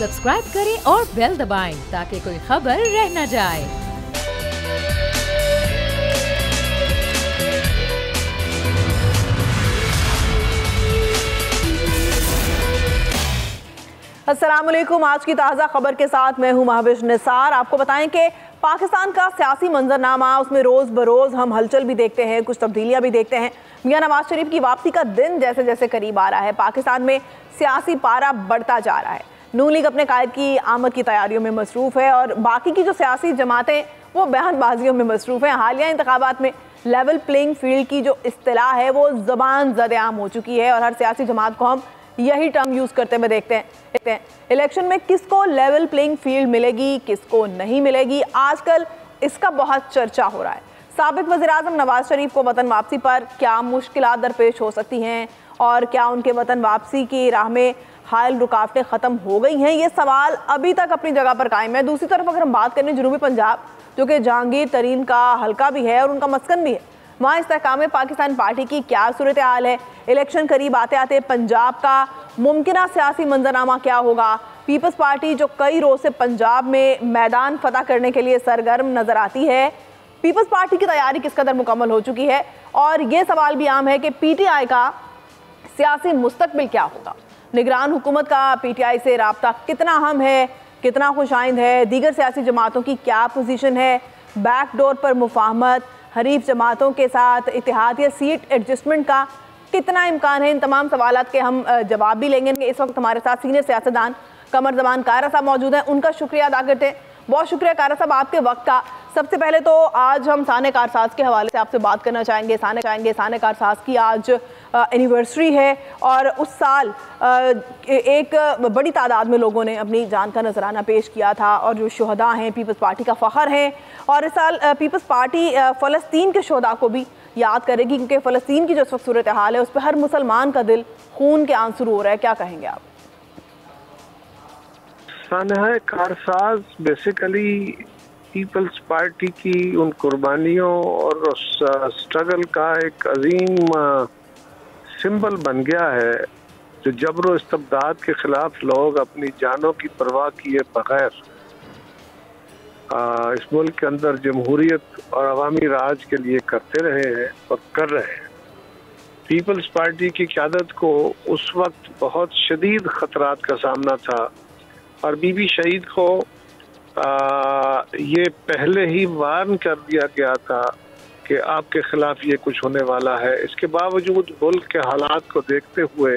Subscribe करें और bell दबाएं ताकि कोई खबर रह न जाए। अस्सलाम वालेकुम। आज की ताज़ा खबर के साथ मैं हूं महविश निसार। आपको बताएं कि पाकिस्तान का सियासी मंजरनामा, उसमें रोज़ बरोज़ हम हलचल भी देखते हैं, कुछ तब्दीलियां भी देखते हैं। मियां नवाज शरीफ की वापसी का दिन जैसे जैसे करीब आ रहा है, पाकिस्तान में सियासी पारा बढ़ता जा रहा है। नून लीग अपने कायद की आमद की तैयारियों में मसरूफ़ है और बाकी की जो सियासी जमातें वो बयानबाजियों में मसरूफ़ हैं। हालिया इंतखाबात में लेवल प्लेइंग फील्ड की जो इस्तिलाह है वो ज़बान ज़द-ए-आम हो चुकी है और हर सियासी जमात को हम यही टर्म यूज़ करते हुए देखते हैं। इलेक्शन में किसको लेवल प्लेइंग फील्ड मिलेगी, किसको नहीं मिलेगी, आजकल इसका बहुत चर्चा हो रहा है। साबिक वज़ीर-ए-आज़म नवाज शरीफ को वतन वापसी पर क्या मुश्किलात दरपेश हो सकती हैं और क्या उनके वतन वापसी की राह में हाल रुकावटें ख़त्म हो गई हैं, ये सवाल अभी तक अपनी जगह पर कायम है। दूसरी तरफ अगर हम बात करें जनूबी पंजाब, जो कि जहांगीर तरीन का हल्का भी है और उनका मस्कन भी है, वहाँ इस्तेहकाम पाकिस्तान पार्टी की क्या सूरत हाल है। इलेक्शन करीब आते आते पंजाब का मुमकिना सियासी मंजरनामा क्या होगा। पीपल्स पार्टी जो कई रोज से पंजाब में मैदान फतह करने के लिए सरगर्म नजर आती है, पीपल्स पार्टी की तैयारी किस कदर मुकम्मल हो चुकी है और ये सवाल भी आम है कि पीटीआई का सियासी मुस्तकबिल क्या होगा। निगरान हुकूमत का पीटीआई से राब्ता कितना अहम है, कितना खुशाइंद है, दीगर सियासी जमातों की क्या पोजीशन है, बैकडोर पर मुफाहमत, हरीफ जमातों के साथ इत्तेहाद या सीट एडजस्टमेंट का कितना इम्कान है। इन तमाम सवालात के हम जवाब भी लेंगे। इस वक्त हमारे साथ सीनियर सियासतदान कमर जमान कारा साहब मौजूद हैं, उनका शुक्रिया अदा करते हैं। बहुत शुक्रिया कारा साहब आपके वक्त का। सबसे पहले तो आज हम साने कारसाज के हवाले से आपसे बात करना चाहेंगे। साने कारसाज की आज एनिवर्सरी है और उस साल एक बड़ी तादाद में लोगों ने अपनी जान का नजराना पेश किया था और जो शुहदा हैं पीपल्स पार्टी का फ़ख्र है। और इस साल पीपल्स पार्टी फ़लस्तीन के शुहदा को भी याद करेगी, क्योंकि फ़लस्तीन की जो इस वक्त सूरत हाल है उस पर हर मुसलमान का दिल खून के आंसू रो रहा है। क्या कहेंगे आप? सानहा कारसाज बेसिकली पीपल्स पार्टी की उन कुर्बानियों और उस स्ट्रगल का एक अजीम सिंबल बन गया है, जो जबर इस्तबदाद के खिलाफ लोग अपनी जानों की परवाह किए बगैर इस मुल्क के अंदर जमहूरियत और अवामी राज के लिए करते रहे हैं और कर रहे हैं। पीपल्स पार्टी की क़यादत को उस वक्त बहुत शदीद ख़तरात का सामना था और बीबी शहीद को ये पहले ही वार्न कर दिया गया था कि आपके खिलाफ ये कुछ होने वाला है। इसके बावजूद मुल्क के हालात को देखते हुए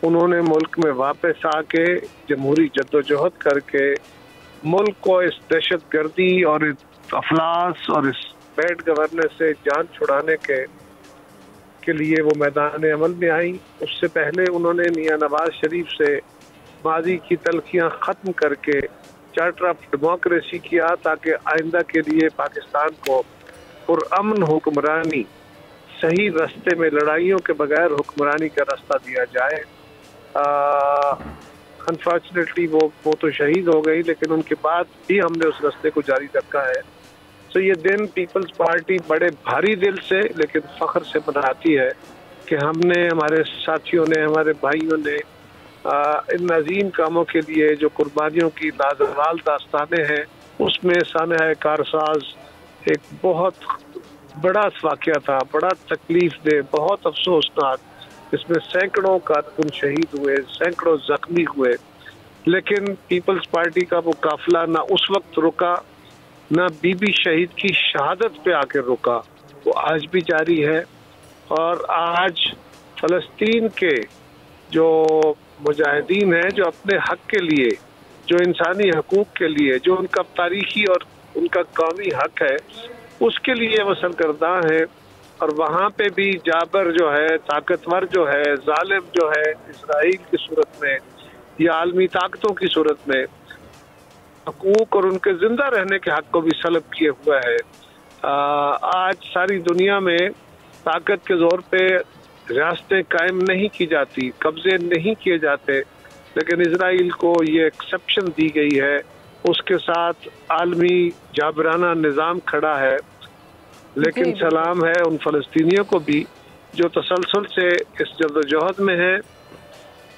उन्होंने मुल्क में वापस आके जमहूरी जद्दोजहद करके मुल्क को इस दहशत गर्दी और इस अफलास और इस बैड गवर्नेंस से जान छुड़ाने के लिए वो मैदान अमल में आई। उससे पहले उन्होंने मियां नवाज शरीफ से माजी की तलखियाँ ख़त्म करके चार्टर ऑफ डेमोक्रेसी किया ताकि आइंदा के लिए पाकिस्तान को पुरअमन हुक्मरानी, सही रास्ते में लड़ाइयों के बगैर हुक्मरानी का रास्ता दिया जाए। अनफॉर्चुनेटली वो तो शहीद हो गई, लेकिन उनके बाद भी हमने उस रास्ते को जारी रखा है। तो ये दिन पीपल्स पार्टी बड़े भारी दिल से लेकिन फ़ख्र से मनाती है कि हमने, हमारे साथियों ने, हमारे भाइयों ने इन अजीम कामों के लिए जो कुर्बानियों की लाजवाल दास्तानें हैं, उसमें सानहा कारसाज एक बहुत बड़ा वाक़या था, बड़ा तकलीफ दे, बहुत अफसोसनाक। इसमें सैकड़ों कारकुन शहीद हुए, सैकड़ों जख्मी हुए, लेकिन पीपल्स पार्टी का वो काफिला ना उस वक्त रुका, ना बीबी शहीद की शहादत पे आकर रुका, वो आज भी जारी है। और आज फ़लस्तीन के जो मुजाहिदीन हैं, जो अपने हक के लिए, जो इंसानी हकूक़ के लिए, जो उनका तारीखी और उनका कौमी हक है, उसके लिए वो सरगर्दा है। और वहाँ पे भी जाबर जो है, ताकतवर जो है, जालिम जो है, इसराइल की सूरत में या आलमी ताकतों की सूरत में हकूक़ और उनके ज़िंदा रहने के हक को भी सलब किए हुआ है। आज सारी दुनिया में ताकत के ज़ोर पे रियासतें कायम नहीं की जाती, कब्ज़े नहीं किए जाते, लेकिन इजराइल को ये एक्सेप्शन दी गई है। उसके साथ आलमी जाबराना निज़ाम खड़ा है। लेकिन सलाम है उन फ़लस्तीनियों को भी जो तसलसल से इस जद्दोजहद में है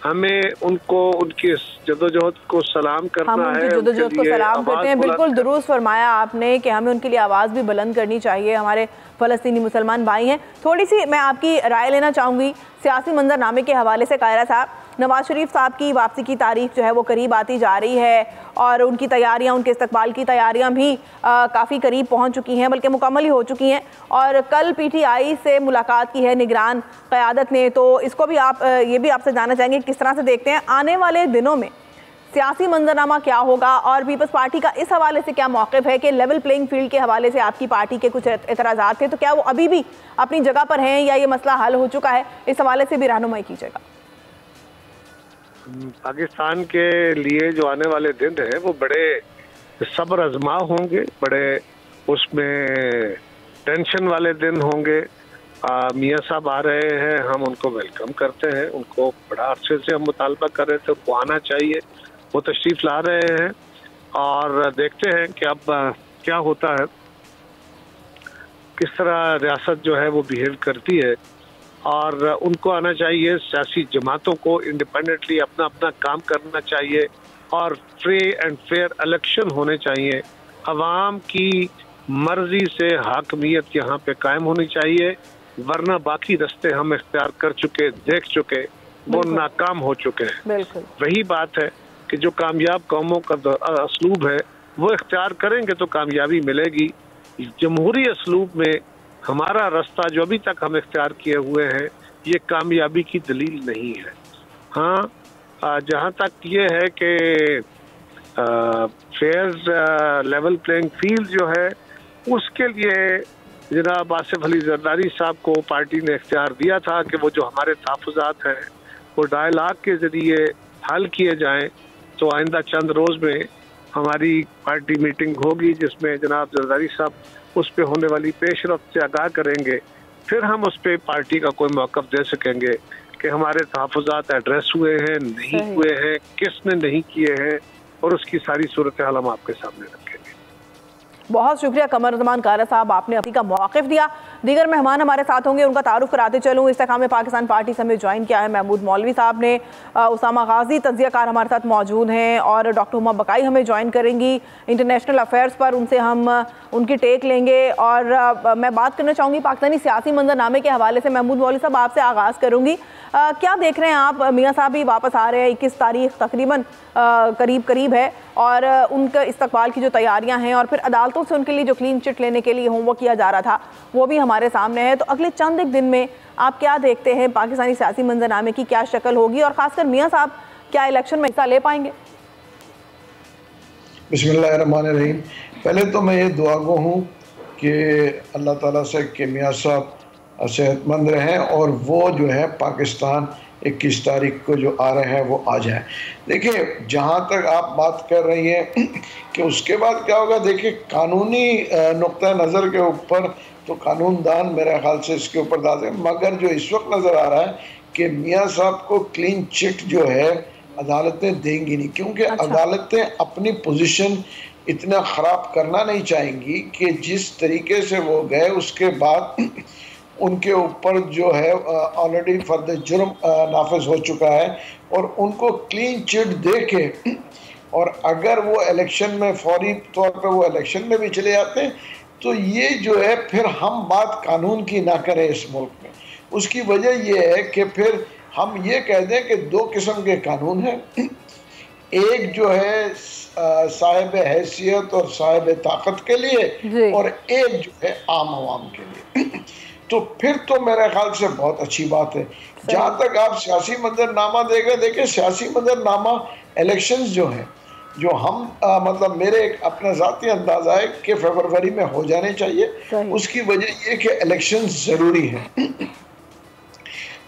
हमें उनको उनकी जदोजहद को सलाम करना है। हम उनकी जदोजहद को सलाम करते हैं। बिल्कुल दुरुस्त फरमाया आपने कि हमें उनके लिए आवाज़ भी बुलंद करनी चाहिए। हमारे फ़लस्तीनी मुसलमान भाई हैं। थोड़ी सी मैं आपकी राय लेना चाहूँगी सियासी मंजरनामे के हवाले से। कायरा साहब, नवाज शरीफ साहब की वापसी की तारीख जो है वो करीब आती जा रही है और उनकी तैयारियां, उनके इस्तकबाल की तैयारियां भी काफ़ी करीब पहुंच चुकी हैं, बल्कि मुकम्मल ही हो चुकी हैं। और कल पीटीआई से मुलाकात की है निगरान क़यादत ने, तो इसको भी आप ये भी आपसे जानना चाहेंगे किस तरह से देखते हैं आने वाले दिनों में सियासी मंजरनामा क्या होगा और पीपल्स पार्टी का इस हवाले से क्या मौक़िफ़ है कि लेवल प्लेइंग फील्ड के हवाले से आपकी पार्टी के कुछ एतराज़ात थे, तो क्या वो अभी भी अपनी जगह पर हैं या ये मसला हल हो चुका है? इस हवाले से भी रहनुमाई कीजिएगा। पाकिस्तान के लिए जो आने वाले दिन है वो बड़े सब्र आजमा होंगे, बड़े उसमें टेंशन वाले दिन होंगे। मियाँ साहब आ रहे हैं, हम उनको वेलकम करते हैं। उनको बड़ा अरसे से हम मुतालबा कर रहे थे, उनको आना चाहिए। वो तशरीफ ला रहे हैं और देखते हैं कि अब क्या होता है, किस तरह रियासत जो है वो बिहेव करती है। और उनको आना चाहिए, सियासी जमातों को इंडिपेंडेंटली अपना अपना काम करना चाहिए और फ्री एंड फेयर इलेक्शन होने चाहिए। अवाम की मर्जी से हाकमियत यहाँ पे कायम होनी चाहिए, वरना बाकी रास्ते हम इख्तियार कर चुके, देख चुके, वो नाकाम हो चुके हैं। वही बात है कि जो कामयाब कौमों का असलूब है वो इख्तियार करेंगे तो कामयाबी मिलेगी। जमहूरी असलूब में हमारा रास्ता जो अभी तक हम इख्तियार किए हुए हैं ये कामयाबी की दलील नहीं है। हाँ, जहाँ तक ये है कि फेयर लेवल प्लेइंग फील्ड जो है उसके लिए जनाब आसिफ अली जरदारी साहब को पार्टी ने इख्तियार दिया था कि वो जो हमारे तहफ़्फ़ुज़ात हैं वो डायलॉग के ज़रिए हल किए जाएं। तो आइंदा चंद रोज़ में हमारी पार्टी मीटिंग होगी जिसमें जनाब जरदारी साहब उस पर होने वाली पेशरफ्त से आगाह करेंगे। फिर हम उस पर पार्टी का कोई मौक़िफ़ दे सकेंगे कि हमारे तहफ़्फ़ुज़ात एड्रेस हुए हैं, नहीं हुए हैं, किसने नहीं किए हैं, और उसकी सारी सूरत हाल हम आपके सामने रखेंगे। बहुत शुक्रिया कमरुज़्ज़मान कायरा साहब, आपने अपनी का मौक़िफ़ दिया। दीगर मेहमान हमारे साथ होंगे, उनका तारुफ कराते चलूँ। इस्तेकाम पाकिस्तान पार्टी से हमें ज्वाइन किया है महमूद मौलवी साहब ने, उसामा गाजी तज्ज़ियाकार हमारे साथ मौजूद हैं और डॉक्टर हुमा बकाई हमें ज्वाइन करेंगी इंटरनेशनल अफेयर्स पर। उनसे हम उनकी टेक लेंगे और मैं बात करना चाहूँगी पाकिस्तानी सियासी मंजरनामे के हवाले से। महमूद मौलवी साहब आपसे आगाज़ करूँगी, क्या देख रहे हैं आप? मियाँ साहब भी वापस आ रहे हैं, 21 तारीख तकरीबन करीब है और उनका इस्तकबाल की जो तैयारियां हैं और फिर अदालतों से उनके लिए जो क्लीन चिट लेने के लिए होमवर्क किया जा रहा था वो भी हमारे सामने है। तो अगले चंद एक दिन में आप क्या देखते हैं, पाकिस्तानी सियासी मंजरनामे की क्या शक्ल होगी और ख़ासकर मियाँ साहब क्या इलेक्शन में हिस्सा ले पाएंगे? बिस्मिल्लाहिर्रहमानिर्रहीम। पहले तो मैं ये दुआ गो हूँ कि अल्लाह ताला से कि मियाँ साहब सेहतमंद रहें और वो जो है पाकिस्तान 21 तारीख को जो आ रहे हैं वो आ जाए। देखिए, जहाँ तक आप बात कर रही हैं कि उसके बाद क्या होगा, देखिए कानूनी नुक्ता नज़र के ऊपर तो कानूनदान मेरे ख्याल से इसके ऊपर दाद है, मगर जो इस वक्त नज़र आ रहा है कि मियाँ साहब को क्लीन चिट जो है अदालतें देंगी नहीं, क्योंकि अदालतें अपनी पोजीशन इतना ख़राब करना नहीं चाहेंगी कि जिस तरीके से वो गए उसके बाद उनके ऊपर जो है ऑलरेडी फर्द जुर्म नाफिज हो चुका है और उनको क्लीन चिट दे के और अगर वो इलेक्शन में फौरी तौर पर वो इलेक्शन में भी चले जाते हैं तो ये जो है फिर हम बात कानून की ना करें इस मुल्क में। उसकी वजह ये है कि फिर हम ये कह दें कि दो किस्म के कानून हैं, एक जो है साहिब हैसियत और साहिब ताकत के लिए और एक जो है आम आवाम के लिए। तो फिर तो मेरे ख्याल से बहुत अच्छी बात है। जहाँ तक आप सियासी मंजरनामा देखें, देखिए सियासी मंजरनामा इलेक्शंस जो हैं जो हम मतलब मेरे एक अपना ज़ाती अंदाज़ा है कि फरवरी में हो जाने चाहिए। उसकी वजह ये कि इलेक्शंस ज़रूरी हैं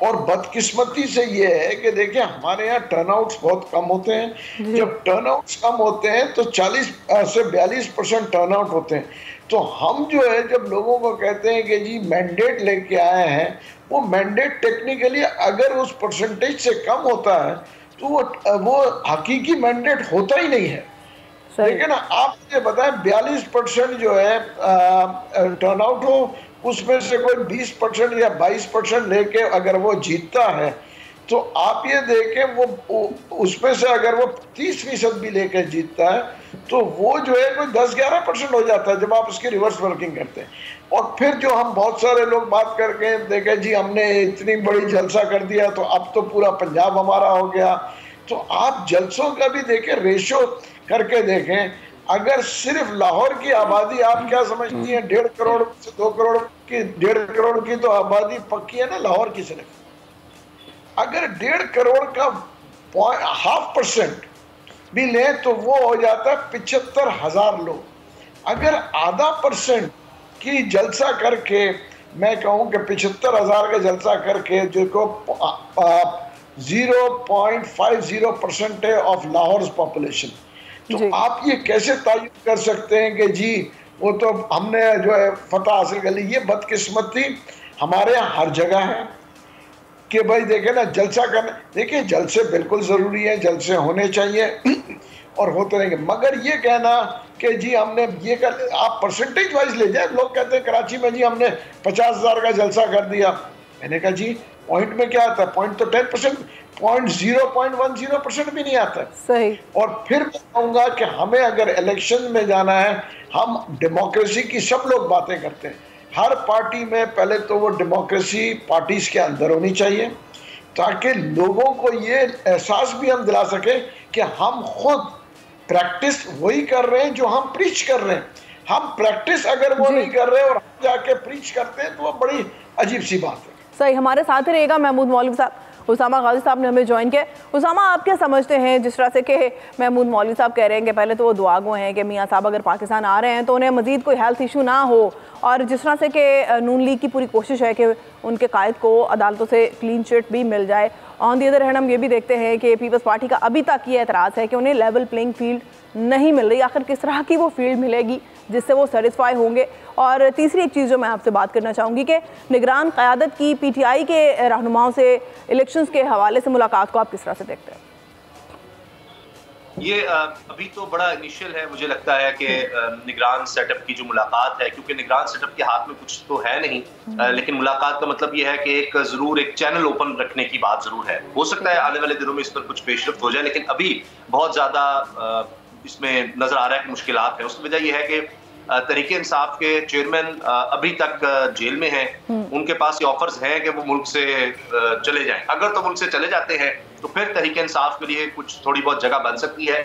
और बदकिस्मती से ये है कि देखिए हमारे यहाँ टर्नआउट्स बहुत कम होते हैं। जब टर्नआउट्स कम होते हैं तो 40 से 42% टर्नआउट होते हैं। तो हम जो है जब लोगों को कहते हैं कि जी मैंडेट लेके आए हैं, वो मैंडेट टेक्निकली अगर उस परसेंटेज से कम होता है तो वो हकीकी मैंडेट होता ही नहीं है। लेकिन आप मुझे बताएं 42% जो है टर्नआउट हो, उसमें से कोई 20% या 22% लेके अगर वो जीतता है तो आप ये देखें वो उसमें से अगर वो 30% भी लेकर जीतता है तो वो जो है कोई 10-11% हो जाता है जब आप उसकी रिवर्स वर्किंग करते हैं। और फिर जो हम बहुत सारे लोग बात करके देखें जी हमने इतनी बड़ी जलसा कर दिया तो अब तो पूरा पंजाब हमारा हो गया, तो आप जलसों का भी देखें, रेशो करके देखें। अगर सिर्फ लाहौर की आबादी आप क्या समझती हैं, 1.5 करोड़ से 2 करोड़ की, 1.5 करोड़ की तो आबादी पक्की है ना लाहौर की सिर्फ। अगर 1.5 करोड़ का 0.5% भी लें तो वो हो जाता है 75,000 लोग। अगर आधा % की जलसा करके, मैं कहूँ कि 75,000 का जलसा करके जो को 0.50% है ऑफ लाहौर पॉपुलेशन, तो आप ये कैसे तायुब कर सकते हैं कि जी वो तो हमने जो है फतह हासिल कर ली। ये बदकिस्मती हमारे यहाँ हर जगह है कि भाई देखें ना जलसा करना, देखिए जलसे बिल्कुल ज़रूरी है, जलसे होने चाहिए और होते रहेंगे, मगर ये कहना कि जी हमने ये कर, आप परसेंटेज वाइज ले जाए। लोग कहते हैं कराची में जी हमने 50,000 का जलसा कर दिया, मैंने कहा जी पॉइंट में क्या आता है, पॉइंट तो 10%, 0.10% भी नहीं आता है। सही। और फिर मैं कहूँगा कि हमें अगर इलेक्शन में जाना है, हम डेमोक्रेसी की सब लोग बातें करते हैं, हर पार्टी में पहले तो वो डेमोक्रेसी पार्टीज के अंदर होनी चाहिए ताकि लोगों को ये एहसास भी हम दिला सकें कि हम खुद प्रैक्टिस वही कर रहे हैं जो हम प्रीच कर रहे हैं। हम प्रैक्टिस अगर वो नहीं कर रहे और हम जाके प्रीच करते हैं तो वो बड़ी अजीब सी बात है। सही, हमारे साथ ही रहेगा महमूद मौलवी साहब। उसामा गाजी साहब ने हमें ज्वाइन किया। उसामा, आप क्या समझते हैं जिस तरह से कि महमूद मौलवी साहब कह रहे हैं कि पहले तो वो दुआगो हैं कि मियाँ साहब अगर पाकिस्तान आ रहे हैं तो उन्हें मज़ीद कोई हेल्थ इशू ना हो, और जिस तरह से कि नून लीग की पूरी कोशिश है कि उनके कायद को अदालतों से क्लीन चिट भी मिल जाए। ऑन दी अदर हैंड हम ये भी देखते हैं कि पीपल्स पार्टी का अभी तक ये एतराज़ है कि उन्हें लेवल प्लेइंग फील्ड नहीं मिल रही। आखिर किस तरह की वो फील्ड मिलेगी जिससे वो सेटिस्फाई होंगे? और तीसरी एक चीज़ जो मैं आपसे बात करना चाहूँगी कि निगरान क़यादत की PTI के रहनुमाओं से इलेक्शंस के हवाले से मुलाकात को आप किस तरह से देखते हैं? ये अभी तो बड़ा इनिशियल है, मुझे लगता है कि निगरान सेटअप की जो मुलाकात है, क्योंकि निगरान सेटअप के हाथ में कुछ तो है नहीं, लेकिन मुलाकात का मतलब ये है कि एक ज़रूर एक चैनल ओपन रखने की बात ज़रूर है। हो सकता है आने वाले दिनों में इस पर कुछ पेशरफ्त हो जाए, लेकिन अभी बहुत ज़्यादा इसमें नज़र आ रहा है कि मुश्किलात है। उसकी वजह यह है कि तहरीक इंसाफ के चेयरमैन अभी तक जेल में हैं। उनके पास ये ऑफर्स हैं कि वो मुल्क से चले जाएं। अगर तो मुल्क से चले जाते हैं तो फिर तहरीक इंसाफ के लिए कुछ थोड़ी बहुत जगह बन सकती है।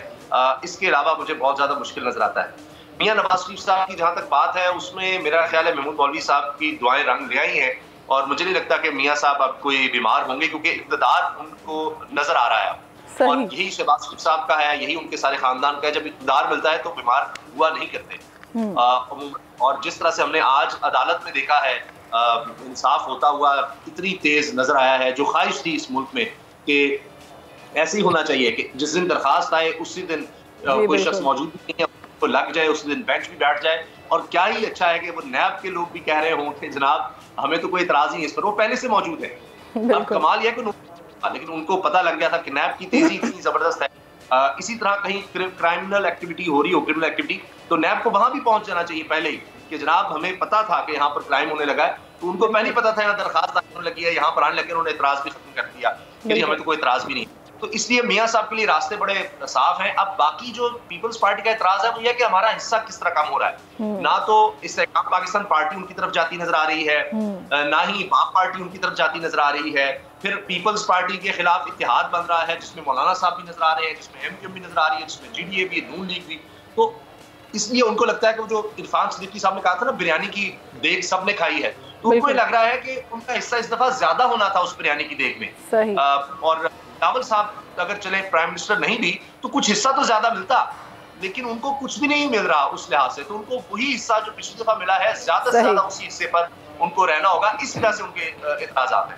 इसके अलावा मुझे बहुत ज़्यादा मुश्किल नजर आता है। मियां नवाज शरीफ साहब की जहाँ तक बात है, उसमें मेरा ख्याल है महमूद मौलवी साहब की दुआएं रंग ले आई हैं, और मुझे नहीं लगता कि मियां साहब अब कोई बीमार होंगे, क्योंकि इक़्तिदार उनको नजर आ रहा है। और यही शहबाज शरीफ साहब का है, यही उनके सारे खानदान का है। जब इक़्तिदार मिलता है तो बीमार हुआ नहीं करते। और जिस तरह से हमने आज अदालत में देखा है, इंसाफ होता हुआ इतनी तेज नजर आया है। जो ख्वाहिश थी इस मुल्क में कि ऐसे ही होना चाहिए कि जिस दिन दरखास्त आए उसी दिन कोई शख्स मौजूद नहीं है, तो लग जाए उसी दिन बेंच भी बैठ जाए। और क्या ही अच्छा है कि वो नैब के लोग भी कह रहे हों कि जनाब हमें तो कोई इतराज नहीं है इस पर, वो पहले से मौजूद है। अब कमाल यह कि लेकिन उनको पता लग गया था कि नैब की तेजी इतनी जबरदस्त है। इसी तरह कहीं क्रिमिनल एक्टिविटी हो रही हो, क्रिमिनल एक्टिविटी, तो नैब को वहां भी पहुंच जाना चाहिए पहले ही कि जनाब हमें पता था कि यहाँ पर क्राइम होने लगा है, तो उनको पहले ही पता था यहाँ दरखास्त होने लगी है, यहाँ पर आने लगे, उन्होंने इतराज भी खत्म कर दिया कि हमें तो कोई इतराज भी नहीं। तो इसलिए मियां साहब के लिए रास्ते बड़े साफ हैं। अब बाकी जो पीपल्स पार्टी का इतराज है वो यह कि हमारा हिस्सा किस तरह कम हो रहा है। ना तो इस्तेहकाम पाकिस्तान पार्टी उनकी तरफ जाती नजर आ रही है, ना ही बाप पार्टी उनकी तरफ जाती नजर आ रही है। फिर पीपल्स पार्टी के खिलाफ इत्तेहाद बन रहा है, जिसमें मौलाना साहब भी नजर आ रहे हैं, जिसमें MQM भी नजर आ रही है, जिसमें GDA भी, नून लीग भी। तो इसलिए उनको लगता है कि जो इरफान सिद्दीकी साहब ने कहा था ना, बिरयानी की देग सबने खाई है, तो उनको लग रहा है कि उनका हिस्सा इस दफा ज्यादा होना था उस बिरयानी की देग में। और रावल साहब अगर चले प्राइम मिनिस्टर नहीं भी तो कुछ हिस्सा तो ज्यादा मिलता, लेकिन उनको कुछ भी नहीं मिल रहा उस लिहाज से। तो उनको वही हिस्सा जो पिछली दफा मिला है, ज्यादा से ज्यादा उसी हिस्से पर उनको रहना होगा। इस वजह से उनके इतराज़ात हैं।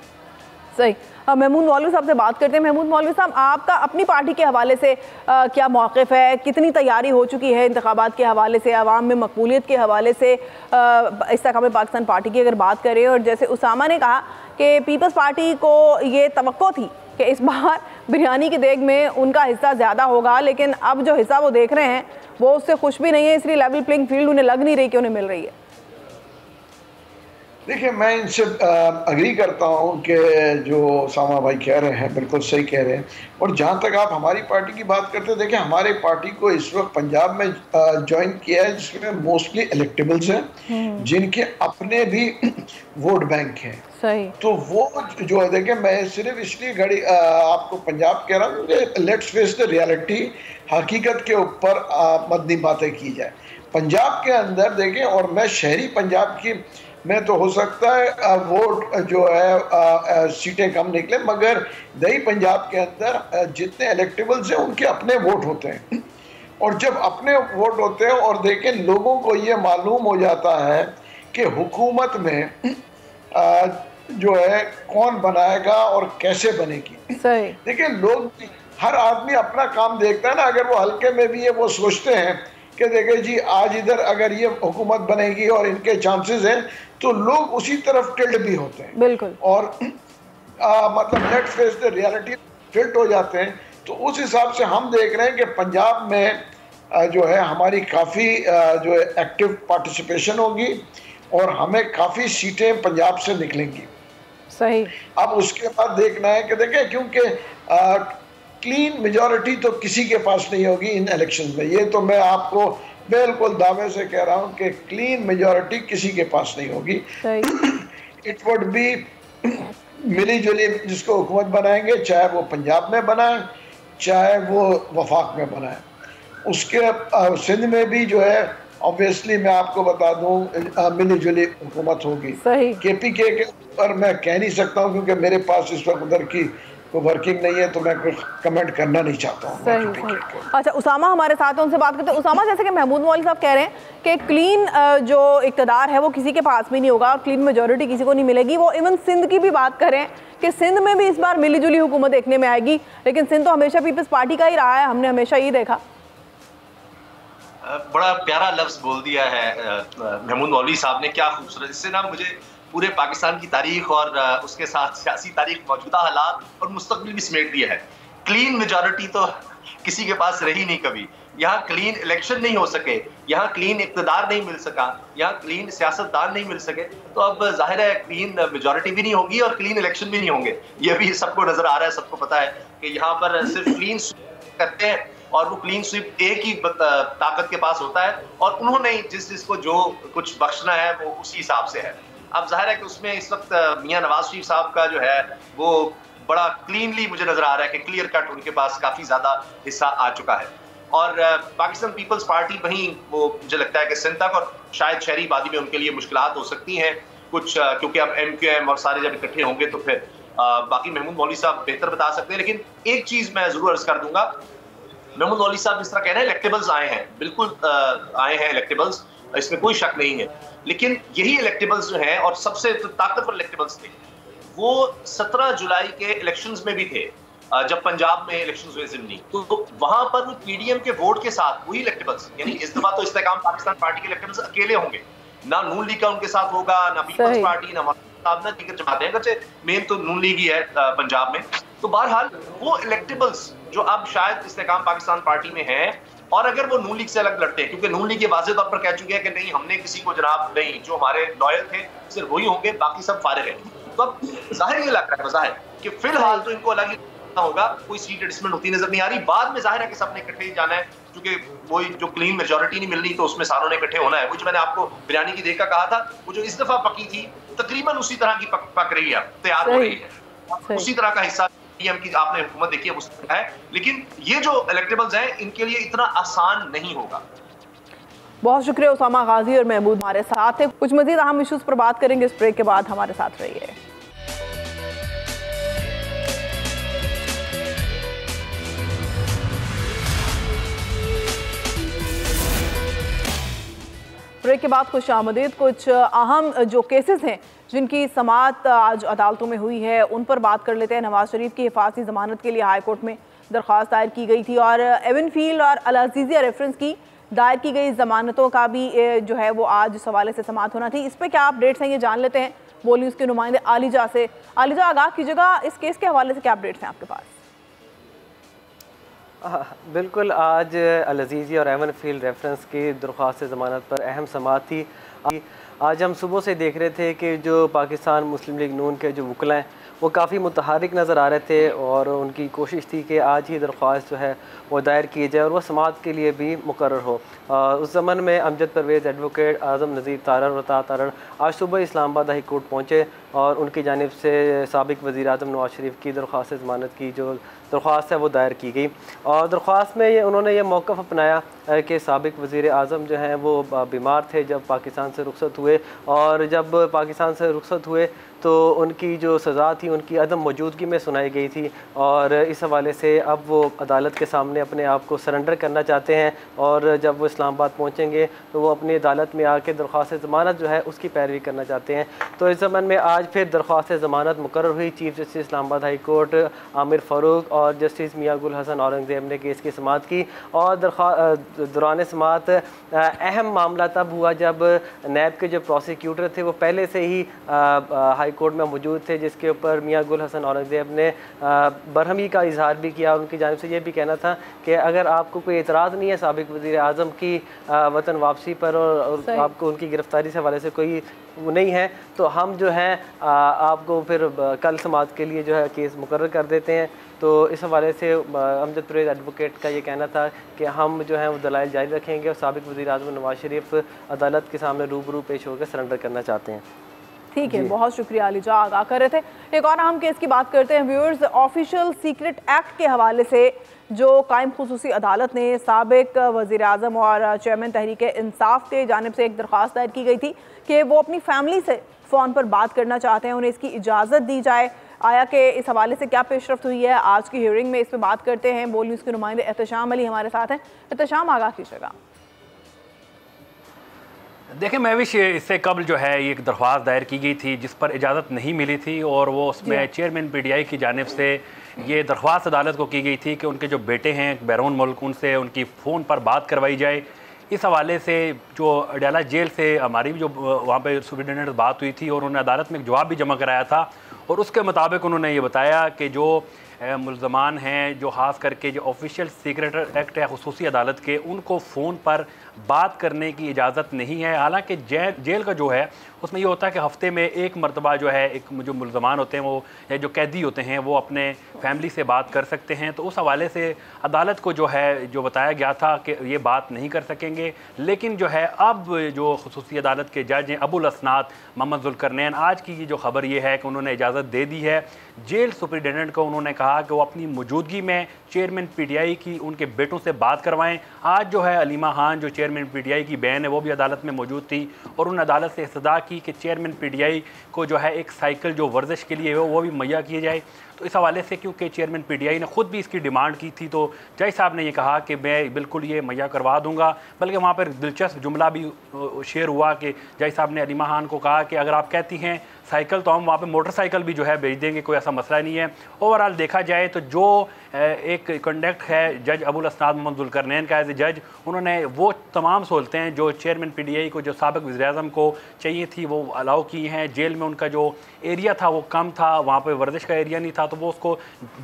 सही। महमूद मौलवी साहब से बात करते हैं। महमूद मौलवी साहब, आपका अपनी पार्टी के हवाले से क्या मौक़िफ़ है? कितनी तैयारी हो चुकी है इंतखाबात के हवाले से, आवाम में मकबूलियत के हवाले से? इस्तेहकाम पाकिस्तान पार्टी की अगर बात करें, और जैसे उसामा ने कहा कि पीपल्स पार्टी को ये तवक्को थी कि इस बार बिरयानी की देग में उनका हिस्सा ज़्यादा होगा, लेकिन अब जो हिस्सा वो देख रहे हैं वो उससे खुश भी नहीं है, इसलिए लेवल प्लेइंग फील्ड उन्हें लग नहीं रही कि उन्हें मिल रही है। देखिए, मैं इनसे अग्री करता हूँ कि जो सामा भाई कह रहे हैं बिल्कुल सही कह रहे हैं। और जहाँ तक आप हमारी पार्टी की बात करते हैं, देखिए हमारे पार्टी को इस वक्त पंजाब में ज्वाइन किया है जिसमें मोस्टली इलेक्टेबल्स हैं जिनके अपने भी वोट बैंक हैं। सही। तो वो जो है, देखिए मैं सिर्फ इसलिए आपको पंजाब कह रहा हूँ, लेट्स फेस द रियलिटी, हकीकत के ऊपर मदनी बातें की जाए। पंजाब के अंदर देखें, और मैं शहरी पंजाब की, मैं तो हो सकता है वोट जो है सीटें कम निकले, मगर दही पंजाब के अंदर जितने इलेक्टेबल्स हैं उनके अपने वोट होते हैं। और जब अपने वोट होते हैं और देखें लोगों को ये मालूम हो जाता है कि हुकूमत में जो है कौन बनाएगा और कैसे बनेगी। सही। देखिए लोग, हर आदमी अपना काम देखता है ना। अगर वो हल्के में भी है, वो सोचते हैं कि देखिए जी आज इधर अगर ये हुकूमत बनेगी और इनके चांसेस हैं, तो लोग उसी तरफ टिल्ट भी होते हैं। बिल्कुल। और मतलब let's face the reality, tilt हो जाते हैं। तो उस हिसाब से हम देख रहे हैं कि पंजाब में जो है हमारी काफ़ी जो है एक्टिव पार्टिसिपेशन होगी और हमें काफ़ी सीटें पंजाब से निकलेंगी। सही। अब उसके बाद देखना है कि देखें, क्योंकि क्लीन मेजॉरिटी तो किसी के पास नहीं होगी इन इलेक्शन में। ये तो मैं आपको बिल्कुल दावे से कह रहा हूँ कि क्लीन मेजॉरिटी किसी के पास नहीं होगी। इट वुड बी मिली जुली जिसको हुकूमत बनाएंगे, चाहे वो पंजाब में बनाए चाहे वो वफाक में बनाए। उसके सिंध में भी जो है ऑब्वियसली मैं आपको बता दूं मिली जुली हुकूमत होगी। KPK के ऊपर मैं कह नहीं सकता हूं क्योंकि मेरे पास इस वक्त उधर की कोई वर्किंग नहीं है, तो मैं कुछ कमेंट करना नहीं चाहता हूं। सही। अच्छा, उसामा हमारे साथ है, उनसे बात करते हैं। उसामा, जैसे कि महमूद मौलवी साहब कह रहे हैं कि क्लीन जो इक़्तिदार है वो किसी के पास भी नहीं होगा और क्लीन मेजॉरिटी किसी को नहीं मिलेगी। वो इवन सिंध की भी बात करें कि सिंध में भी इस बार मिली जुली हुकूमत देखने में आएगी, लेकिन सिंध तो हमेशा पीपल्स पार्टी का ही रहा है, हमने हमेशा ये देखा। बड़ा प्यारा लफ्ज बोल दिया है महमूद मौलवी साहब ने, क्या खूबसूरत। इससे ना मुझे पूरे पाकिस्तान की तारीख और उसके साथ सियासी तारीख, मौजूदा हालात और मुस्तकबिल भी समेट दिया है। क्लीन मेजॉरिटी तो किसी के पास रही नहीं कभी। यहाँ क्लीन इलेक्शन नहीं हो सके, यहाँ क्लीन इक़्तिदार नहीं मिल सका, यहाँ क्लीन सियासतदान नहीं मिल सके, तो अब जाहिर है क्लीन मेजॉरिटी भी नहीं होगी और क्लीन इलेक्शन भी नहीं होंगे। ये भी सबको नजर आ रहा है, सबको पता है कि यहाँ पर सिर्फ क्लीन करते हैं और वो क्लीन स्वीप एक ही ताकत के पास होता है और उन्होंने जिसको जो कुछ बख्शना है वो उसी हिसाब से है। अब जाहिर है कि उसमें इस वक्त मियां नवाज शरीफ साहब का जो है वो बड़ा क्लीनली मुझे नजर आ रहा है कि क्लियर कट उनके पास काफी ज्यादा हिस्सा आ चुका है। और पाकिस्तान पीपल्स पार्टी वहीं वो मुझे लगता है कि सिंध तक और शायद शहरी आबादी में उनके लिए मुश्किलात हो सकती हैं कुछ, क्योंकि अब MQM और सारे जब इकट्ठे होंगे तो फिर बाकी महमूद मौलवी साहब बेहतर बता सकते हैं। लेकिन एक चीज मैं जरूर अर्ज कर दूंगा, महमूद मौलवी साहब जिस तरह कह रहे हैं इलेक्टेबल्स आए हैं, बिल्कुल आए हैं इलेक्टेबल्स, इसमें कोई शक नहीं है। लेकिन यही इलेक्टेबल्स जो हैं और सबसे ताकतवर इलेक्टेबल्स थे वो 17 जुलाई के इलेक्शंस में भी थे, जब पंजाब में इलेक्शंस हुए ज़िमनी, तो वहां पर वो PDM के वोट के साथ वही इलेक्टेबल्स, यानी इस दफा तो इस्तेकाम पाकिस्तान पार्टी के इलेक्टेबल्स अकेले होंगे, ना नून लीग का उनके साथ होगा, ना पीपल्स पार्टी, ना ना दीगर जमातें, अगरचे मेन तो नून लीग ही है पंजाब में। तो बहरहाल वो इलेक्टेबल्स जो अब शायद इस्तेकाम पाकिस्तान पार्टी में है, और अगर वो नून लीग से अलग लड़ते हैं, क्योंकि नून लीग ये वाज़ेह तौर पर कह चुके हैं कि नहीं हमने किसी को जनाब नहीं, जो हमारे लॉयल थे सिर्फ वही होंगे, बाकी सब फारिग हैं। तो अब जाहिर ये लग रहा है मज़ाहिर कि फिलहाल तो इनको अलग ही होगा, कोई सीट एडजस्टमेंट होती नजर नहीं आ रही। बाद में जाहिर है कि सबने इकट्ठे ही जाना है, क्योंकि वही जो क्लीन मेजॉरिटी नहीं मिलनी तो उसमें सारों ने इकट्ठे होना है। वो जो मैंने आपको बिरयानी की देख का कहा था, वो जो इस दफा पकी थी तकरीबन उसी तरह की पक रही है, तैयार हो रही है, उसी तरह का हिस्सा पीएम की आपने हुकूमत देखी है उसका है। लेकिन ये जो इलेक्टेबल्स हैं इनके लिए इतना आसान नहीं होगा। बहुत शुक्रिया उसामा गाजी और महमूद हमारे साथ है। कुछ मजीद अहम इशूज पर बात करेंगे इस ब्रेक के बाद, हमारे साथ रहिए। ब्रेक के बाद खुश आमदीद। कुछ अहम जो केसेस हैं जिनकी समाअत आज अदालतों में हुई है उन पर बात कर लेते हैं। नवाज शरीफ की हिफाजती ज़मानत के लिए हाई कोर्ट में दरख्वास्त दायर की गई थी और एवन फील्ड और अल अज़ीज़िया रेफरेंस की दायर की गई ज़मानतों का भी जो है वो आज इस हवाले से समाअत होना थी। इस पर क्या अपडेट्स हैं ये जान लेते हैं बोल न्यूज़ के नुमाइंदे आलिजा से। आलिजा, आगाह कीजिएगा, इस केस के हवाले से क्या अपडेट्स हैं आपके पास? बिल्कुल, आज अल अज़ीज़िया और एवन फील्ड रेफरेंस की दरख्वास्त ज़मानत पर अहम समाअत थी। आज हम सुबह से देख रहे थे कि जो पाकिस्तान मुस्लिम लीग नून के जो वकला हैं वो काफ़ी मुतहरिक नज़र आ रहे थे और उनकी कोशिश थी कि आज ही दरख्वास्त जो है वो दायर की जाए और वह समाअत के लिए भी मुकर्रर हो। उस ज़मन में अमजद परवेज़ एडवोकेट आज़म नज़ीर तारण आज सुबह इस्लामाबाद हाई कोर्ट पहुँचे और उनकी जानिब से साबिक़ वज़ीर आज़म नवाज़ शरीफ की दरख्वास्त ज़मानत की जो दरख्वास्त है वो दायर की गई और दरख्वास्त में उन्होंने ये मौक़िफ़ अपनाया कि साबिक़ वज़ीर आज़म जो हैं वो बीमार थे जब पाकिस्तान से रुखसत हुए और जब पाकिस्तान से रुखसत हुए तो उनकी जो सज़ा थी उनकी अदम मौजूदगी में सुनाई गई थी और इस हवाले से अब वो अदालत के सामने अपने आप को सरेंडर करना चाहते हैं और जब वो इस्लामाबाद पहुँचेंगे तो वो अपनी अदालत में आके दरख्वास्त ज़मानत जो है उसकी पैरवी करना चाहते हैं। तो इस ज़मन में आज फिर दरख्वास्त ज़मानत मुकर्रर हुई। Chief justice Islamabad high court Aamir Farooq और जस्टिस मियां गुल हसन औरंगज़ेब ने केस की समाअत की और दौरान समाअत अहम मामला तब हुआ जब नैब के जो प्रोसिक्यूटर थे वो पहले से ही हाई कोर्ट में मौजूद थे, जिसके ऊपर मियां गुल हसन औरंगज़ेब ने बरहमी का इजहार भी किया। उनकी जानिब से ये भी कहना था कि अगर आपको कोई एतराज़ नहीं है साबिक़ वज़ीर आज़म की वतन वापसी पर और आपको उनकी गिरफ़्तारी से हवाले से कोई वो नहीं है तो हम जो है आपको फिर कल समाअत के लिए जो है केस मुकर्रर कर देते हैं। तो इस हवाले से अमजद परवेज़ एडवोकेट का ये कहना था कि हम जो है वो दलाइल जारी रखेंगे और साबिक़ वज़ीर आज़म नवाज़ शरीफ अदालत के सामने रूबरू पेश होकर सरेंडर करना चाहते हैं। ठीक है, बहुत शुक्रिया अलीजा, आगाह कर रहे थे। एक और अहम केस की बात करते हैं व्यूअर्स। ऑफिशियल सीक्रेट एक्ट के हवाले से जो कायम खुसूसी अदालत ने साबिक़ वज़ीर आज़म और चेयरमैन तहरीक इंसाफ के जानिब से एक दरख्वास्त दायर की गई थी कि वो अपनी फैमिली से फ़ोन पर बात करना चाहते हैं, उन्हें इसकी इजाज़त दी जाए। आया कि इस हवाले से क्या पेशरफ्त हुई है आज की हियरिंग में, इस पर बात करते हैं। बोल न्यूज़ के नुमाइंदे एहतशाम अली हमारे साथ हैं। एहतशाम, आगाह कीजिएगा। देखिए महविश, इससे कबल जो है एक दरख्वास्त दायर की गई थी जिस पर इजाज़त नहीं मिली थी और वो उसमें चेयरमैन PTI की जानिब से ये दरख्वास्त अदालत को की गई थी कि उनके जो बेटे हैं बैरून मुल्क उनसे उनकी फ़ोन पर बात करवाई जाए। इस हवाले से जो अडयाला जेल से हमारी भी जो वहाँ पे सुप्रिटेंडेंट बात हुई थी और उन्होंने अदालत में एक जवाब भी जमा कराया था और उसके मुताबिक उन्होंने ये बताया कि जो मुल्ज़मान हैं जो ख़ास करके जो ऑफिशियल सीक्रेट एक्ट है खुसूसी अदालत के, उनको फ़ोन पर बात करने की इजाज़त नहीं है। हालांकि जेल का जो है उसमें ये होता है कि हफ़्ते में एक मरतबा जो है एक जो मुल्ज़मान होते हैं वो या जो कैदी होते हैं वो अपने फैमिली से बात कर सकते हैं। तो उस हवाले से अदालत को जो है जो बताया गया था कि ये बात नहीं कर सकेंगे। लेकिन जो है अब जो खुसूसी अदालत के जज हैं अबुल असनाद मोहम्मद जुल्करनैन, आज की जो खबर ये है कि उन्होंने इजाज़त दे दी है जेल सुपरिटेंडेंट को। उन्होंने कहा कि वो अपनी मौजूदगी में चेयरमैन PTI की उनके बेटों से बात करवाएं। आज जो है अलीमा खान जो चेयरमैन PTI की बहन है वो भी अदालत में मौजूद थी और उन अदालत से इस्तदा की कि चेयरमैन PTI को जो है एक साइकिल जो वर्जिश के लिए हो वो भी मुहैया किए जाए। तो इस हवाले से क्योंकि चेयरमैन PTI ने ख़ुद भी इसकी डिमांड की थी तो जज साहब ने ये कहा कि मैं बिल्कुल ये मुहैया करवा दूंगा। बल्कि वहाँ पर दिलचस्प जुमला भी शेयर हुआ कि जज साहब ने अलीमा खान को कहा कि अगर आप कहती हैं साइकिल तो हम वहाँ पे मोटरसाइकिल भी जो है भेज देंगे, कोई ऐसा मसला नहीं है। ओवरऑल देखा जाए तो जो एक कंडक्ट है जज अबुल असनाद मोहम्मद जुल्करनैन का एज ए जज, उन्होंने वो तमाम सहूलतें जो चेयरमैन PTI को जो साबिक़ वज़ीर-ए-आज़म को चाहिए थी वो अलाउ की हैं। जेल में उनका जो एरिया था वो कम था, वहाँ पर वर्जिश का एरिया नहीं था, तो वो उसको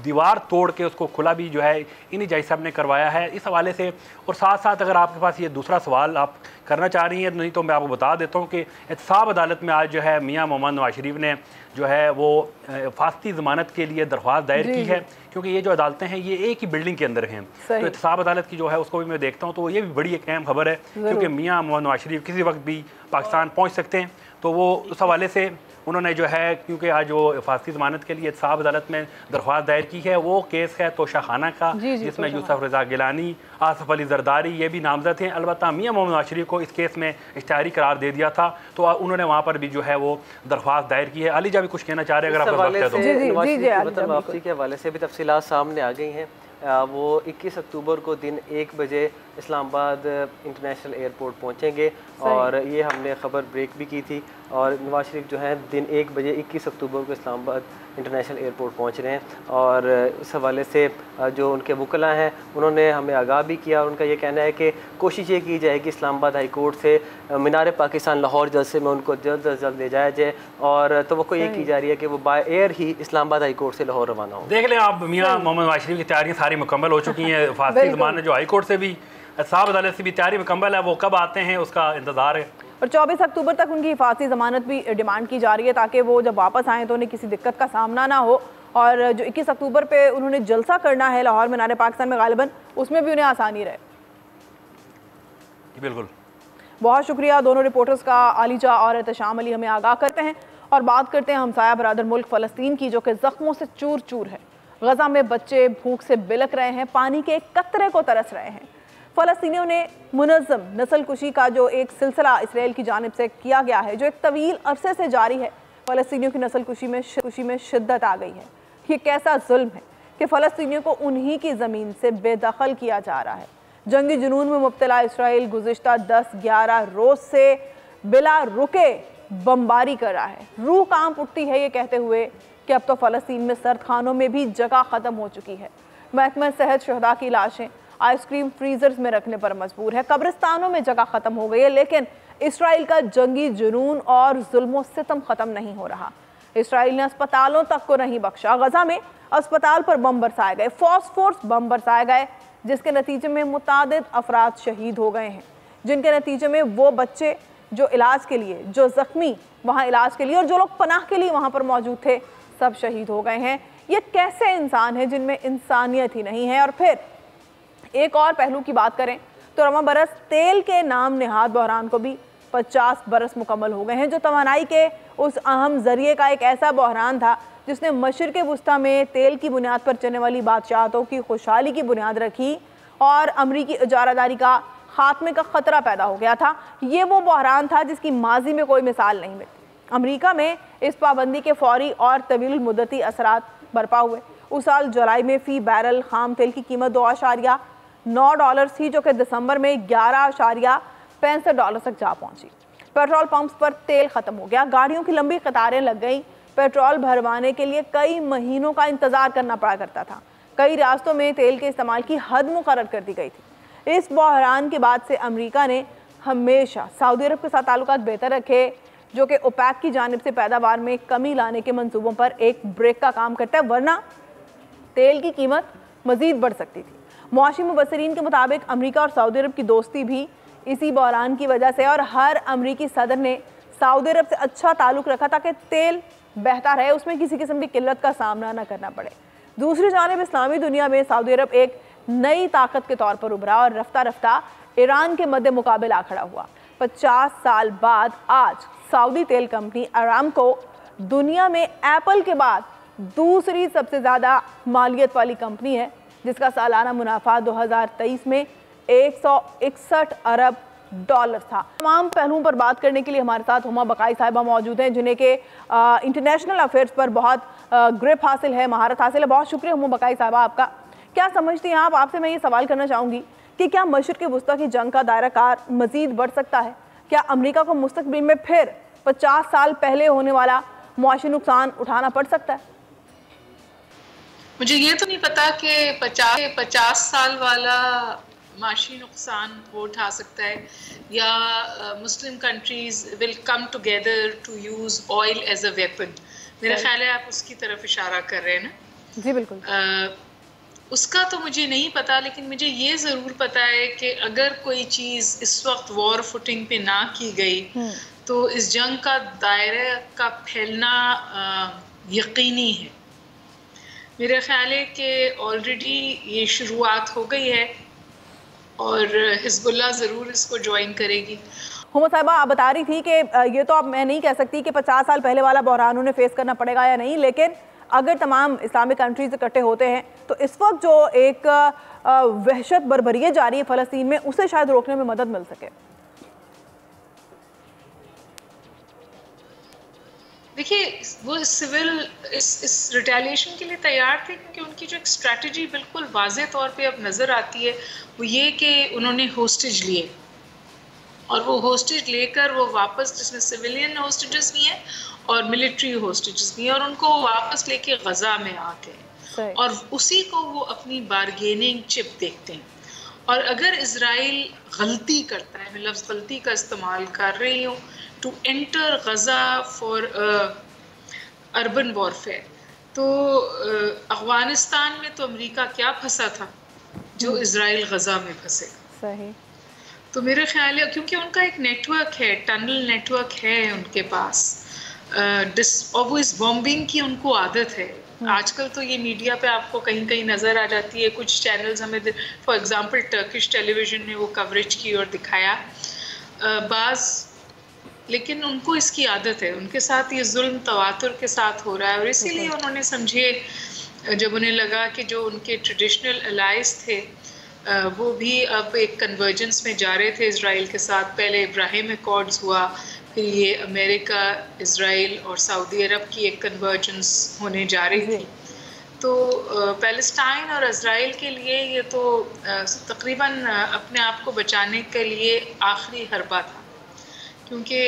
दीवार तोड़ के उसको खुला भी जो है इन्हीं जज साहब ने करवाया है। इस हवाले से और साथ साथ अगर आपके पास ये दूसरा सवाल आप करना चाह रही हैं नहीं तो मैं आपको बता देता हूँ कि एहतसाब अदालत में आज जो है मियां मोहम्मद नवाज शरीफ ने जो है वो फास्ती ज़मानत के लिए दरख्वास्त दायर की है, क्योंकि ये जो अदालतें हैं ये एक ही बिल्डिंग के अंदर हैं। तो एहतसाब अदालत की जो है उसको भी मैं देखता हूँ तो ये भी बड़ी एक अहम खबर है, क्योंकि मियां मोहम्मद नवाज शरीफ किसी वक्त भी पाकिस्तान पहुँच सकते हैं। तो वो उस हवाले से उन्होंने जो है क्योंकि आज जो फास्ती ज़मानत के लिए एहतसाब अदालत में दरख्वास्त दायर की है वो केस है तोशा खाना का, जिसमें यूसुफ रज़ा गिलानी, आसिफ अली जरदारी ये भी नामजद हैं। अलबत्ता मियां मोहम्मद नवाज शरीफ को इस केस में इश्तिहारी करार दे दिया था तो उन्होंने वहाँ पर भी जो है वो दरख्वास्त दायर की है। अलीजा भी कुछ कहना चाह रहे हैं अगर आप वापसी के हवाले से भी तफसीलात सामने आ गई हैं। वो 21 अक्टूबर को दिन 1 बजे इस्लामाबाद इंटरनेशनल एयरपोर्ट पहुंचेंगे और ये हमने ख़बर ब्रेक भी की थी और नवाज शरीफ जो है दिन 1 बजे 21 अक्टूबर को इस्लामाबाद इंटरनेशनल एयरपोर्ट पहुंच रहे हैं। और इस हवाले से जो उनके वकला हैं उन्होंने हमें आगाह भी किया। उनका ये कहना है कि कोशिश ये की जाए कि इस्लामाबाद हाई कोर्ट से मीनार पाकिस्तान लाहौर जलसे में उनको जल्द अज जल्द ले जाया जाए और तवक्को ये की जा रही है कि वो by air he Islamabad high court से लाहौर रवाना हो। देख लें आप मियां मोहम्मद नवाज शरीफ की तैयारियाँ सारी मुकम्मल हो चुकी हैं। फास्ती ज़मानत जो हाई कोर्ट से भी एहतसाब अदालत से भी तैयारी मुकम्मल है, वो कब आते हैं उसका इंतज़ार है। और 24 अक्टूबर तक उनकी हिफाजती ज़मानत भी डिमांड की जा रही है ताकि वो जब वापस आएँ तो उन्हें किसी दिक्कत का सामना ना हो। और जो 21 अक्टूबर पे उन्होंने जलसा करना है लाहौर मीनार पाकिस्तान में गालिबन, उसमें भी उन्हें आसानी रहे। बिल्कुल, बहुत शुक्रिया दोनों रिपोर्टर्स का, आलिजा और एहतशाम अली हमें आगाह करते हैं। और बात करते हैं हमसाया बरादर मुल्क फ़लस्तीन की, जो कि ज़ख्मों से चूर चूर है। गज़ा में बच्चे भूख से बिलक रहे हैं, पानी के एक कतरे को तरस रहे हैं। फ़लस्तीनियों ने मुनज़्ज़म नस्ल कुशी का जो एक सिलसिला इसराइल की जानिब से किया गया है, जो एक तवील अरसे से जारी है, फ़लस्तीनियों की नस्ल कुशी में शिद्दत आ गई है। ये कैसा जुल्म है कि फ़लस्तीनियों को उन्हीं की ज़मीन से बेदखल किया जा रहा है। जंगी जुनून में मुब्तला इसराइल गुज़िश्ता 10-11 रोज़ से बिला रुके बमबारी कर रहा है। रूह कांप उठती है ये कहते हुए कि अब तो फ़लस्तीन में सर्द खानों में भी जगह ख़त्म हो चुकी है। महकमा सेहत शहदा की लाशें आइसक्रीम फ्रीजर्स में रखने पर मजबूर है। कब्रिस्तानों में जगह ख़त्म हो गई है, लेकिन इसराइल का जंगी जुनून और जुल्म सितम ख़त्म नहीं हो रहा। इसराइल ने अस्पतालों तक को नहीं बख्शा। गज़ा में अस्पताल पर बम बरसाए गए, फॉस्फोरस बम बरसाए गए, जिसके नतीजे में मुतादिद अफराद शहीद हो गए हैं, जिनके नतीजे में वो बच्चे जो इलाज के लिए, जो ज़ख्मी वहाँ इलाज के लिए और जो लोग पनाह के लिए वहाँ पर मौजूद थे, सब शहीद हो गए हैं। ये कैसे इंसान है जिनमें इंसानियत ही नहीं है। और फिर एक और पहलू की बात करें तो रवां बरस तेल के नाम निहाद बहरान को भी 50 बरस मुकम्मल हो गए हैं, जो तवानाई के उस अहम ज़रिए का एक ऐसा बहरान था जिसने मशरिक़ वुस्ता में तेल की बुनियाद पर चलने वाली बादशाहतों की खुशहाली की बुनियाद रखी और अमरीकी इजारादारी का खात्मे का ख़तरा पैदा हो गया था। ये वो बहरान था जिसकी माजी में कोई मिसाल नहीं मिलती। अमरीका में इस पाबंदी के फौरी और तवील मुद्दती असरात बरपा हुए। उस साल जुलाई में फ़ी बैरल खाम तेल की कीमत $2.9 थी, जो कि दिसंबर में $11.65 तक जा पहुंची। पेट्रोल पंप्स पर तेल ख़त्म हो गया, गाड़ियों की लंबी कतारें लग गई। पेट्रोल भरवाने के लिए कई महीनों का इंतज़ार करना पड़ा करता था। कई रियासतों में तेल के इस्तेमाल की हद मुकर्रर कर दी गई थी। इस बहरान के बाद से अमेरिका ने हमेशा सऊदी अरब के साथ ताल्लुकात बेहतर रखे, जो कि ओपेक की जानिब से पैदावार में कमी लाने के मंसूबों पर एक ब्रेक का काम करता है, वरना तेल की कीमत मज़ीद बढ़ सकती थी। मुआशी मुबस्सिरीन के मुताबिक अमेरिका और सऊदी अरब की दोस्ती भी इसी बहरान की वजह से, और हर अमरीकी सदर ने सऊदी अरब से अच्छा ताल्लुक़ रखा ताकि तेल बहता रहे, उसमें किसी किस्म की किल्लत का सामना न करना पड़े। दूसरी जानिब इस्लामी दुनिया में सऊदी अरब एक नई ताकत के तौर पर उभरा और रफ्ता रफ्ता ईरान के मद्दे मुकाबले आ खड़ा हुआ। 50 साल बाद आज सऊदी तेल कंपनी अरामको दुनिया में एप्पल के बाद दूसरी सबसे ज़्यादा मालियत वाली कंपनी है, जिसका सालाना मुनाफा 2023 में $161 अरब था। तमाम पहलुओं पर बात करने के लिए हमारे साथ हुमा बकाई साहिबा मौजूद हैं, जिन्हें के इंटरनेशनल अफेयर्स पर बहुत ग्रिप हासिल है, महारत हासिल है। बहुत शुक्रिया हुमा बकाई साहिबा आपका। क्या समझती हैं आप? आपसे मैं ये सवाल करना चाहूँगी कि क्या मशरिक़ वुस्ता की जंग का दायरा कार मज़ीद बढ़ सकता है? क्या अमेरिका को मुस्तकबिल में फिर 50 साल पहले होने वाला मुआशी नुकसान उठाना पड़ सकता है? मुझे ये तो नहीं पता कि 50 साल वाला माशी नुकसान वो उठा सकता है या Muslim countries will come together to use oil as a weapon. मेरा ख्याल है आप उसकी तरफ इशारा कर रहे हैं ना? जी बिल्कुल। उसका तो मुझे नहीं पता, लेकिन मुझे ये ज़रूर पता है कि अगर कोई चीज़ इस वक्त वॉर फुटिंग पे ना की गई तो इस जंग का दायरा का फैलना यकीनी है। मेरा ख्याल है कि ऑलरेडी ये शुरुआत हो गई है और हिज़्बुल्लाह ज़रूर इसको ज्वाइन करेगी। हुमा साहिबा आप बता रही थी कि ये तो अब मैं नहीं कह सकती कि 50 साल पहले वाला बहरान उन्हें फेस करना पड़ेगा या नहीं, लेकिन अगर तमाम इस्लामिक कंट्रीज इकट्ठे होते हैं तो इस वक्त जो एक वहशत बर्बरियत जारी है फ़लस्तीन में, उसे शायद रोकने में मदद मिल सके। देखिए वो सिविल इस रिटेलिएशन के लिए तैयार थे, क्योंकि उनकी जो एक स्ट्रैटेजी बिल्कुल वाज़े तौर पे अब नज़र आती है वो ये कि उन्होंने होस्टेज लिए और वो होस्टेज लेकर वो वापस, जिसमें सिविलियन होस्टेजेस भी हैं और मिलिट्री होस्टेजेस भी हैं, और उनको वापस लेके गज़ा में आके और उसी को वो अपनी बारगेनिंग चिप देखते हैं। और अगर इज़राइल गलती करता है, मैं लफ्ज़ गलती का इस्तेमाल कर रही हूँ, to enter Gaza for urban warfare, तो अफ़गानिस्तान में तो अमेरिका क्या फंसा था जो इज़राइल गज़ा में फंसेगा। सही। तो मेरे ख्याल है क्योंकि उनका एक नेटवर्क है, टनल नेटवर्क है उनके पास, और वो इस बॉम्बिंग की उनको आदत है। आजकल तो ये मीडिया पे आपको कहीं कहीं नज़र आ जाती है, कुछ चैनल्स हमें फॉर एग्जांपल टर्किश टेलीविज़न ने वो कवरेज की और दिखाया बाज़, लेकिन उनको इसकी आदत है, उनके साथ ये जुल्म तवातुर के साथ हो रहा है और इसीलिए उन्होंने समझे, जब उन्हें लगा कि जो उनके ट्रेडिशनल अलाइज थे वो भी अब एक कन्वर्जेंस में जा रहे थे इज़राइल के साथ। पहले इब्राहिम अकॉर्ड्स हुआ, फिर ये अमेरिका, इज़राइल और सऊदी अरब की एक कन्वर्जेंस होने जा रही थी। तो पैलेस्टाइन और इज़राइल के लिए ये तो तकरीबन अपने आप को बचाने के लिए आखिरी हरबा था, क्योंकि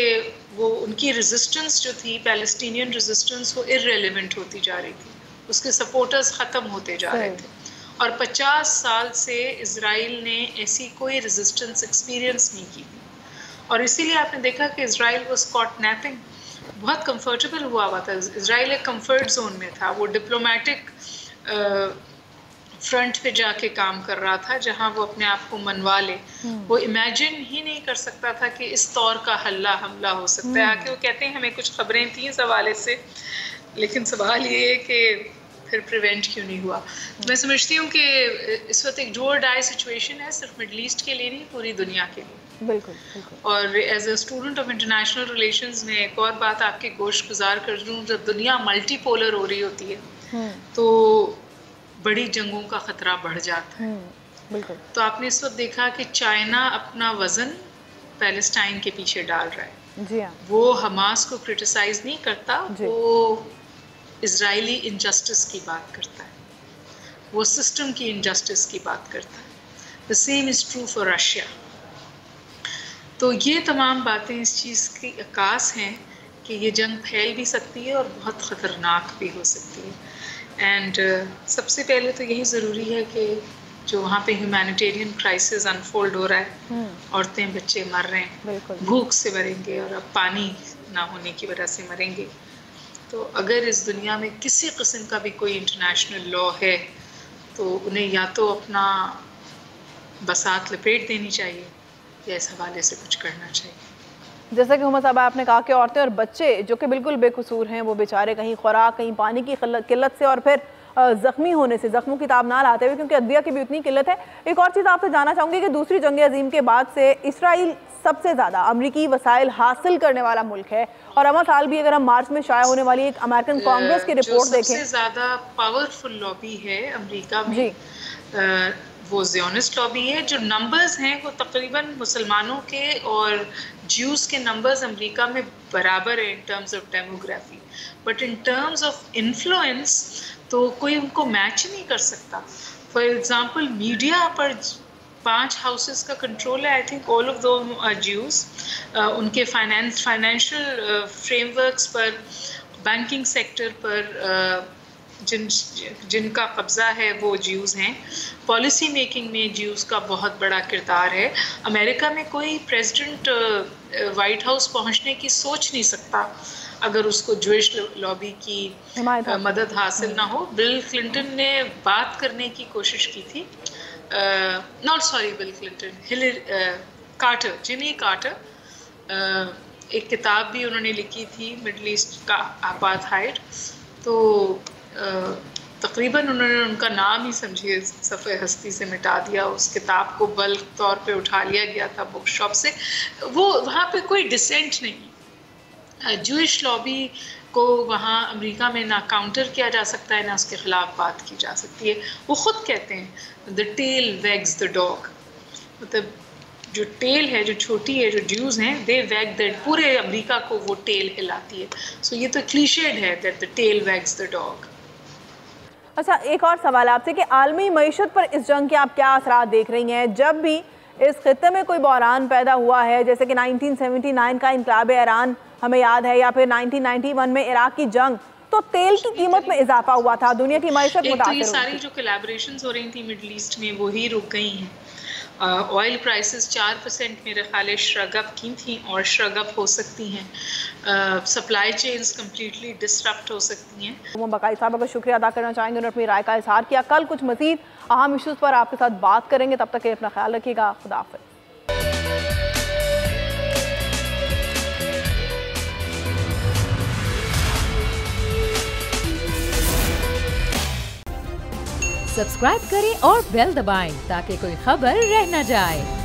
वो उनकी रेजिस्टेंस जो थी, पैलेस्टीनियन रेजिस्टेंस, वो इररेलेवेंट होती जा रही थी, उसके सपोर्टर्स ख़त्म होते जा रहे थे और 50 साल से इज़राइल ने ऐसी कोई रेजिस्टेंस एक्सपीरियंस नहीं की थी। और इसीलिए आपने देखा कि इज़राइल वाज कॉट नैपिंग, बहुत कंफर्टेबल हुआ था। इज़राइल एक कंफर्ट जोन में था, वो डिप्लोमेटिक फ्रंट पे जाके काम कर रहा था जहां वो अपने आप को मनवा ले। वो इमेजिन ही नहीं कर सकता था कि इस तौर का हमला हो सकता है। आके वो कहते हैं हमें कुछ खबरें थी इस हवाले से, लेकिन सवाल ये है कि फिर प्रिवेंट क्यों नहीं हुआ। मैं समझती हूँ कि इस वक्त एक डू और डाई सिचुएशन है, सिर्फ मिडल ईस्ट के लिए नहीं, पूरी दुनिया के लिए। बिल्कुल, बिल्कुल। और as a student of international relations में एक और बात आपके गोश गुजार कर दूँ, जब दुनिया मल्टीपोलर हो रही होती है तो बड़ी जंगों का खतरा बढ़ जाता है। बिल्कुल। तो आपने इस वक्त देखा कि चाइना अपना वजन पैलेस्टाइन के पीछे डाल रहा है। जी हाँ। वो हमास को क्रिटिसाइज नहीं करता, वो इजरायली इनजस्टिस की बात करता है, वो सिस्टम की इनजस्टिस की बात करता है। The same is true for Russia. तो ये तमाम बातें इस चीज़ की अक्कास हैं कि ये जंग फैल भी सकती है और बहुत ख़तरनाक भी हो सकती है। एंड सबसे पहले तो यही ज़रूरी है कि जो वहाँ पे ह्यूमैनिटेरियन क्राइसिस अनफोल्ड हो रहा है, औरतें बच्चे मर रहे हैं, भूख से मरेंगे और अब पानी ना होने की वजह से मरेंगे। तो अगर इस दुनिया में किसी किस्म का भी कोई इंटरनेशनल लॉ है तो उन्हें या तो अपना बसात लपेट देनी चाहिए या इस हवाले से कुछ करना चाहिए। जैसा कि उमर साहब आपने कहा कि औरतें और बच्चे जो कि बिल्कुल बेकसूर हैं, वो बेचारे कहीं खुराक, कहीं पानी की किल्लत से और फिर ज़ख्मी होने से, ज़ख्मों की ताब ना लाते हुए, क्योंकि अदविया की भी उतनी किल्लत है। एक और चीज़ आपसे जानना चाहूँगी कि दूसरी जंग अजीम के बाद से इसराइल सबसे ज़्यादा अमरीकी वसाइल हासिल करने वाला मुल्क है और अमर साल भी अगर हम मार्च में शाया होने वाली एक अमेरिकन कांग्रेस की रिपोर्ट देखें, सबसे ज़्यादा पावरफुल लॉबी है अमेरिका में, वो ज़ियोनिस्ट लॉबी है। जो नंबर्स हैं वो तकरीबन मुसलमानों के और ज्यूज़ के नंबर्स अमेरिका में बराबर है in terms of demography, but in terms of influence तो कोई उनको मैच ही नहीं कर सकता। फॉर एग्ज़ाम्पल मीडिया पर 5 हाउसेस का कंट्रोल है, I think all of them are Jews. उनके फाइनेंशियल फ्रेमवर्क्स पर, बैंकिंग सेक्टर पर जिनका कब्ज़ा है वो ज्यूज़ हैं। पॉलिसी मेकिंग में ज्यूज़ का बहुत बड़ा किरदार है। अमेरिका में कोई प्रेसिडेंट वाइट हाउस पहुंचने की सोच नहीं सकता अगर उसको ज्यूइश लॉबी की मदद हासिल ना हो। बिल क्लिंटन ने बात करने की कोशिश की थी, Bill Clinton, Carter, Jimmy Carter, एक किताब भी उन्होंने लिखी थी मिडल ईस्ट का अपार्थाइड। तो तकरीबन उन्होंने उनका नाम ही समझिए सफ़े हस्ती से मिटा दिया। उस किताब को बल्क तौर पे उठा लिया गया था बुक शॉप से। वो वहाँ पे कोई डिसेंट नहीं, ज्यूइश लॉबी को वहाँ अमेरिका में ना काउंटर किया जा सकता है ना उसके ख़िलाफ़ बात की जा सकती है। वो ख़ुद कहते हैं the tail wags the dog, मतलब जो टेल है, जो छोटी है, जो ज्यूज़ हैं, दे वैग द, पूरे अमेरिका को वो टेल हिलाती है। सो ये तो क्लीशेड है that the tail wags the dog. अच्छा, एक और सवाल आपसे कि आलमी मईशत पर इस जंग के आप क्या असरात देख रही हैं? जब भी इस खित्ते में कोई बहरान पैदा हुआ है, जैसे कि 1979 का इनकलाब ईरान हमें याद है, या फिर 1991 में इराक की जंग, तो तेल की कीमत में इजाफा हुआ था, दुनिया की मईशत मुतासिर हुई। ये सारी जो कोलैबोरेशंस हो रही थी मिडल ईस्ट में वही रुक गई हैं। ऑयल प्राइसेस 4% मेरे ख्याल श्रग अप की थी और श्रग अप हो सकती हैं। सप्लाई चेन्स कम्प्लीटली डिसरप्ट हो सकती हैं। हम बकाई साहब का शुक्रिया अदा करना चाहेंगे, उन्होंने अपनी राय का इजहार किया। कल कुछ मज़ीद अहम इशूज़ पर आपके साथ बात करेंगे, तब तक के अपना ख्याल रखिएगा। खुदा हाफ़िज़। सब्सक्राइब करें और बेल दबाएं ताकि कोई खबर रह न जाए।